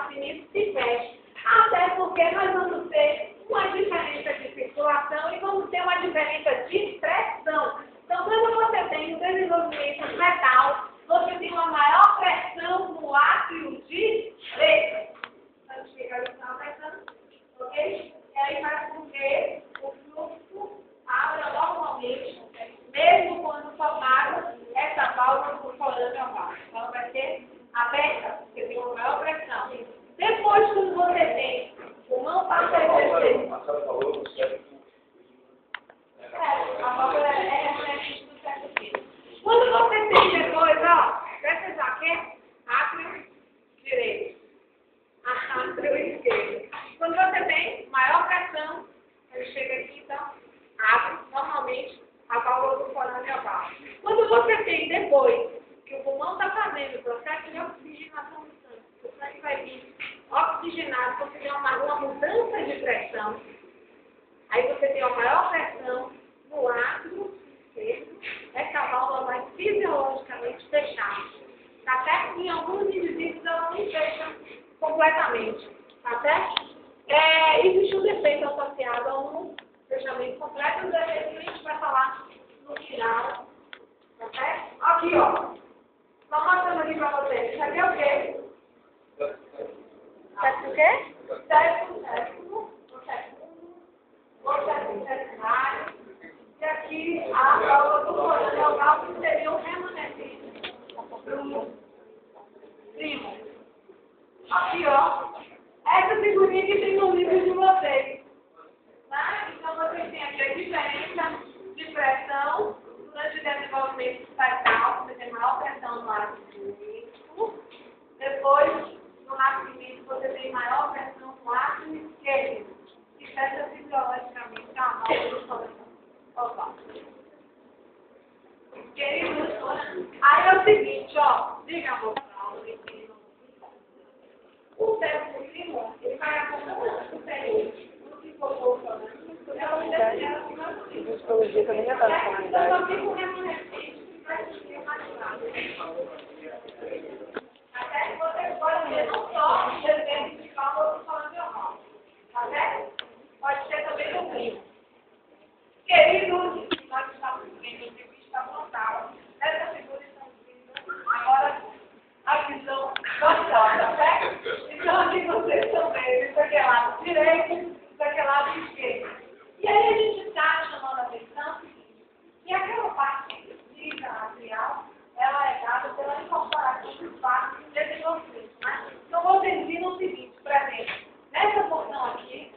nascimento se feche. Até porque nós vamos ter uma diferença de circulação e vamos ter uma diferença de pressão. Então, quando você tem um desenvolvimento fetal, você tem uma maior pressão no átrio direito. Então, chega ali na pressão, ok? E aí faz com que o fluxo abra normalmente, mesmo quando formado essa válvula por forânea oval. Então, vai ser aberta, porque tem uma maior pressão. Depois, quando você tem o pulmão passa a exercer. A válvula é referente do certo tipo. Quando você tem depois, ó, presta aqui, átrio direito, átrio esquerdo. Quando você tem maior pressão, ele chega aqui, então, abre normalmente a válvula do forânea oval. Quando você tem depois que o pulmão está fazendo o processo de oxigenação do sangue, o sangue vai vir oxigenado, você tem uma mudança de pressão, aí você tem uma maior pressão no átrio esquerdo, essa válvula vai fisiologicamente fechar. Tá certo? Em alguns indivíduos ela não fecha completamente. Tá certo? Existe um defeito associado a um fechamento completo, o defeito que a gente vai falar no final. Tá certo? Aqui, ó. Só mostrando aqui pra vocês. Isso aqui é o quê? Certo o quê? Certo, terciário. E aqui a válvula do forânea oval, que seria um remanescente do primo. Aqui, ó. Essa figurinha que tem no livro de vocês. Né? Então, vocês têm aqui a diferença de pressão durante o desenvolvimento fetal. Você tem maior pressão no átrio direito. Depois, no nascimento, você tem maior pressão no átrio esquerdo, que fecha fisiologicamente a válvula do forânea oval. Aí é o seguinte, ó. Diga, amor. O cérebro primo, ele vai acompanhando o superior. No que for falando, Psicologia também já está na comunidade. então, fica um remanescente que vai ser imaginado. Até que você pode ter não só o desenho de válvula do forânea oval. Tá certo? Pode ser também no primo. Queridos, nós estamos vendo entrevista frontal. Essa figura estão vendo agora a visão frontal, tá certo? Então, aqui vocês estão vendo isso aqui é lado direito, isso aqui é lado esquerdo. E aí a gente está chamando a atenção que aquela parte lisa atrial, ela é dada pela incorporação dos vasos de desenvolvimento, né? Então, vocês viram o seguinte, por exemplo, nessa porção aqui,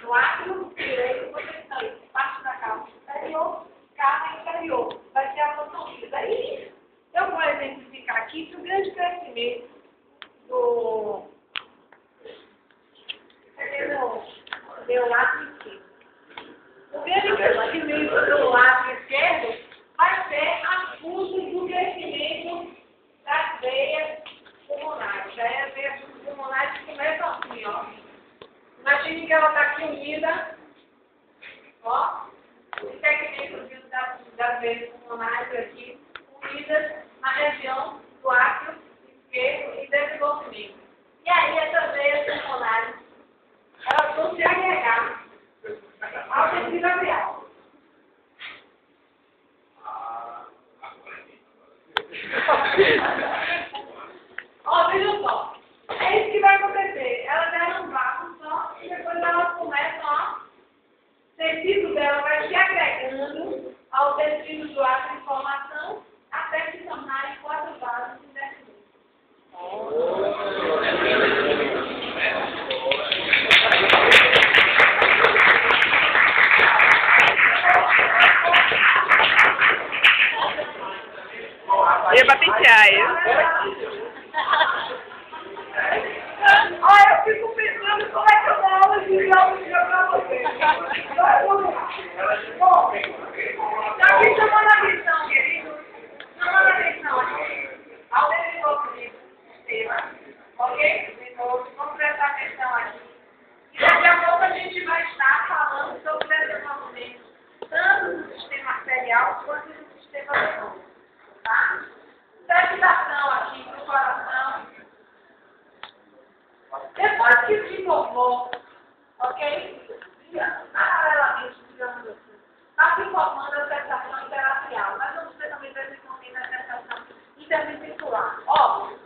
no átrio direito, vocês estão parte da calça superior, carne inferior, vai ser a porção lisa. E eu vou exemplificar aqui que o grande crescimento do meu lado esquerdo. O grande crescimento do lado esquerdo vai ser a custa do crescimento das veias pulmonares. Aí as veias pulmonares começam assim, ó. Imagine que ela está aqui unida, ó. O segmento das veias pulmonares aqui, unidas na região do átrio esquerdo e desenvolvimento. E aí essas veias pulmonares, elas vão se agregar ao tecido atrial. Ó, vejam só. É isso que vai acontecer. Elas deram um vácuo só e depois elas começam a... O tecido dela vai se agregando ao tecido do átrio de formação até se tornarem 4 vasos indefinidos. Ia patentear isso. Eu fico pensando como é que eu dou aula de biologia pra vocês. Bom, já aqui chamando a atenção, querido. Chamando a atenção aqui ao desenvolvimento do sistema. Ok? De novo, vamos prestar atenção aqui. E daqui a pouco a gente vai estar falando sobre o desenvolvimento tanto do sistema arterial quanto do sistema venoso. Tá? Prestação aqui do coração. antes de formou, ok? Paralelamente, digamos assim, está se formando a dissertação interracial. Mas vamos ver também desenvolver a dissertação interventricular. Óbvio,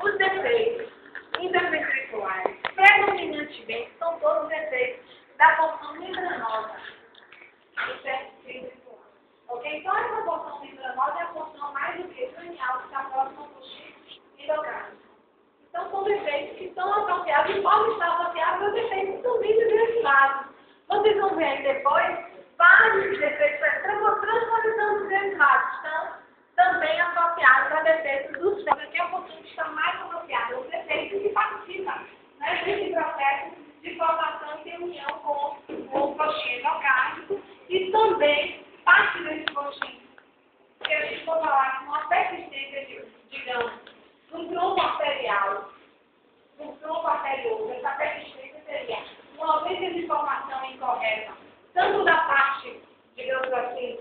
os defeitos interventriculares predominantemente são todos defeitos da porção membranosa. Ok? Então, essa porção membranosa é a porção mais do que cranial, que está próxima ao coxim endocárdico. Então, são defeitos que estão associados e podem estar associados aos defeitos também desgravados. Vocês vão ver aí depois, vários defeitos, transposição desgravados estão também associados a defeitos do cérebro, que é a porção que está mais associada aos defeitos que participa, né, desse processo de formação e de união com o coxim endocárdico e também parte desse coxim, que a gente for falar com uma persistência, digamos, no tronco arterial, no tronco arterioso. Essa persistência seria uma ausência de formação incorreta, tanto da parte, digamos assim,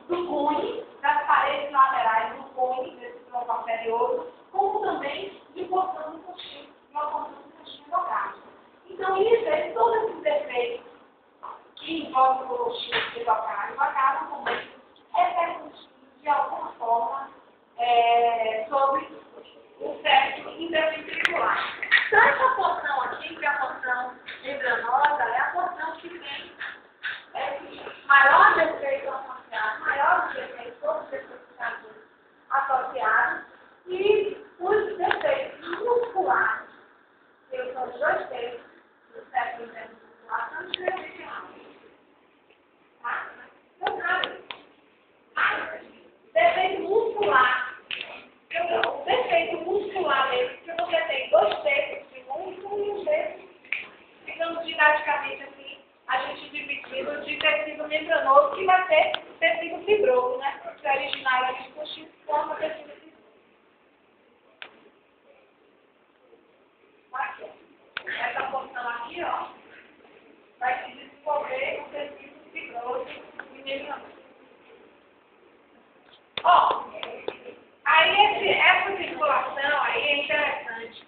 do cone, das paredes laterais do cone, desse tronco arterioso, como também de porção do coxim, uma porção do coxim endocárdico. Então, todos esses defeitos que envolvem o coxim endocárdico acabam também repercutindo de alguma forma sobre o septo interventricular. Então, essa porção aqui, que é a porção membranosa, é a porção que tem maior defeito associado, maiores defeitos, todos os defeitos associados, e os defeitos musculares, que são os dois terços do septo interventricular, são desgravados. Tá? Então, defeito muscular. O defeito muscular mesmo, que você tem dois terços de músculo e um terço, digamos, didaticamente assim, a gente dividindo de tecido membranoso, que vai ter tecido fibroso, né? Que é originário de coxim, forma tecido fibroso. Aqui, ó. Essa porção aqui, ó, vai se desenvolver com tecido fibroso e membranoso. Ó, aí essa circulação aí é interessante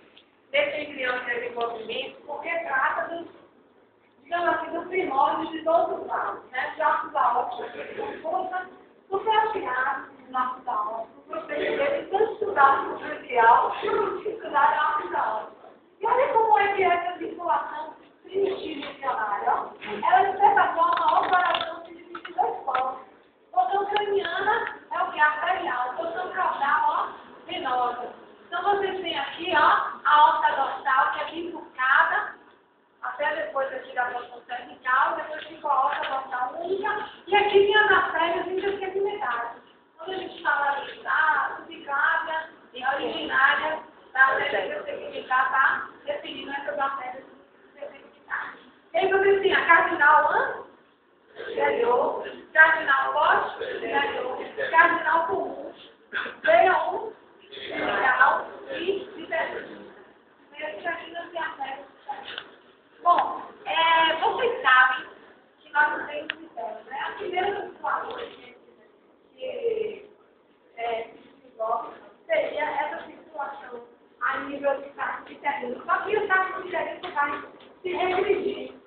desse embrião de desenvolvimento, porque trata dos, digamos assim, dos primórdios de todos os lados, né? Dos nossos aórticos, do fracionado dos nossos aórticos, do procedimento, tanto estudar o superficial, estudar a nossos aórticos. E olha como é que essa circulação primitiva missionária, ó, ela, de certa forma, a operação se divide em dois pontos. Porção craniana é o que? Arterial. Porção caudal, ó, venosa. Então, vocês têm aqui, ó, a aorta dorsal, que é bifurcada, até depois aqui da porção cervical, depois fica a aorta dorsal única, e aqui tem as artérias intersegmentares. Quando a gente fala de ciclápia e originária da artéria intersegmentar, tá definindo essas artérias intersegmentares. E aí vocês têm a cardinal anterior, cardinal posterior, cardinal comum, V1, inicial e diferente. Esses aqui não tem artérias. Bom, vocês sabem que nós não temos critérios, né? A primeira situação que se desenvolve seria essa situação a nível de trato uterino. Só que o trato uterino vai se regredir.